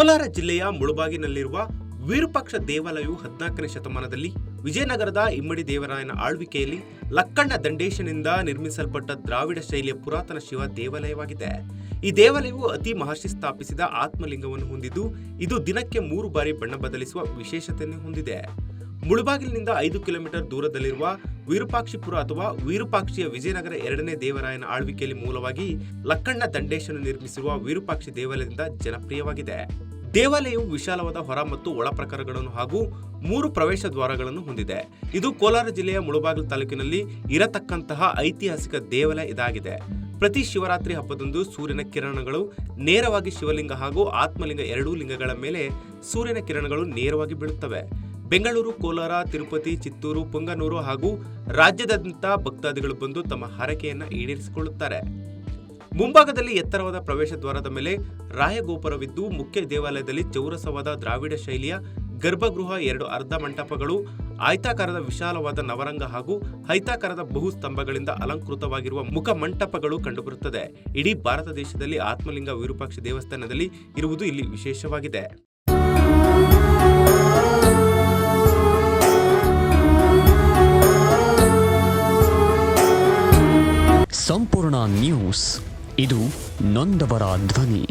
ಕೋಲಾರ ಜಿಲ್ಲೆಯ ಮುಳಬಾಗಿಲಿನಲ್ಲಿರುವ ವಿರೂಪಾಕ್ಷ ದೇವಾಲಯವು 14ನೇ ಶತಮಾನದಲ್ಲಿ ವಿಜಯನಗರದ ಇಮ್ಮಡಿ ದೇವರಾಯನ ಆಳ್ವಿಕೆಯಲ್ಲಿ ಲಕ್ಕಣ್ಣ ದಂಡೇಶನಿಂದ ನಿರ್ಮಿಸಲ್ಪಟ್ಟ ದ್ರಾವಿಡ ಶೈಲಿಯ ಪುರಾತನ ಶಿವ ದೇವಾಲಯವಾಗಿದೆ. ಈ ದೇವಾಲಯವು ಅತಿ ಮಹರ್ಷಿ ಸ್ಥಾಪಿಸಿದ ಆತ್ಮಲಿಂಗವನ್ನು ಹೊಂದಿದ್ದು, ಇದು ದಿನಕ್ಕೆ 3 ಬಾರಿ ಬಣ್ಣ ಬದಲಿಸುವ ವಿಶೇಷತೆಯನ್ನು ಹೊಂದಿದೆ. ಮುಳಬಾಗಿಲಿನಿಂದ 5 ಕಿಲೋಮೀಟರ್ ದೂರದಲ್ಲಿರುವ ವಿರೂಪಾಕ್ಷಿಪುರ ಅಥವಾ ವಿರೂಪಾಕ್ಷಿಯ ವಿಜಯನಗರ 2ನೇ ದೇವರಾಯನ ಆಳ್ವಿಕೆಯಲ್ಲಿ ಮೂಲವಾಗಿ ಲಕ್ಕಣ್ಣ ದಂಡೇಶನು ನಿರ್ಮಿಸಿರುವ ವಿರೂಪಾಕ್ಷಿ ದೇವಾಲಯದಿಂದ ಜನಪ್ರಿಯವಾಗಿದೆ. ದೇವಾಲಯವು ವಿಶಾಲವಾದ ಹೊರ ಮತ್ತು ಒಳ ಪ್ರಕಾರಗಳನ್ನು ಹಾಗೂ 3 ಪ್ರವೇಶ ದ್ವಾರಗಳನ್ನು ಹೊಂದಿದೆ. ಇದು ಕೋಲಾರ ಜಿಲ್ಲೆಯ ಮುಳಬಾಗಿಲು ತಾಲೂಕಿನಲ್ಲಿ ಇರತಕ್ಕಂತಹ ಐತಿಹಾಸಿಕ ದೇವಾಲಯ ಇದಾಗಿದೆ. ಪ್ರತಿ ಶಿವರಾತ್ರಿ ಹಬ್ಬದಂದು ಸೂರ್ಯನ ಕಿರಣಗಳು ನೇರವಾಗಿ ಶಿವಲಿಂಗ ಹಾಗೂ ಆತ್ಮಲಿಂಗ ಎರಡೂ ಲಿಂಗಗಳ ಮೇಲೆ ಸೂರ್ಯನ ಕಿರಣಗಳು ನೇರವಾಗಿ ಬೀಳುತ್ತವೆ. ಬೆಂಗಳೂರು, ಕೋಲಾರ, ತಿರುಪತಿ, ಚಿತ್ತೂರು, ಪುಂಗನೂರು ಹಾಗೂ ರಾಜ್ಯದಾದ್ಯಂತ ಭಕ್ತಾದಿಗಳು ಬಂದು ತಮ್ಮ ಹರಕೆಯನ್ನು ಈಡೇರಿಸಿಕೊಳ್ಳುತ್ತಾರೆ. ಮುಂಭಾಗದಲ್ಲಿ ಎತ್ತರವಾದ ಪ್ರವೇಶ ದ್ವಾರದ ಮೇಲೆ ರಾಯಗೋಪುರವಿದ್ದು, ಮುಖ್ಯ ದೇವಾಲಯದಲ್ಲಿ ಚೌರಸವಾದ ದ್ರಾವಿಡ ಶೈಲಿಯ ಗರ್ಭಗೃಹ, 2 ಅರ್ಧ ಮಂಟಪಗಳು, ಆಯತಾಕಾರದ ವಿಶಾಲವಾದ ನವರಂಗ ಹಾಗೂ ಹೈತಾಕಾರದ ಬಹುಸ್ತಂಭಗಳಿಂದ ಅಲಂಕೃತವಾಗಿರುವ ಮುಖ ಮಂಟಪಗಳು ಕಂಡುಬರುತ್ತದೆ. ಇಡೀ ಭಾರತ ದೇಶದಲ್ಲಿ ಆತ್ಮಲಿಂಗ ವಿರೂಪಾಕ್ಷ ದೇವಸ್ಥಾನದಲ್ಲಿ ಇರುವುದು ಇಲ್ಲಿ ವಿಶೇಷವಾಗಿದೆ. ಸಂಪೂರ್ಣ ನ್ಯೂಸ್, ಇದು ನೊಂದವರ ಧ್ವನಿ.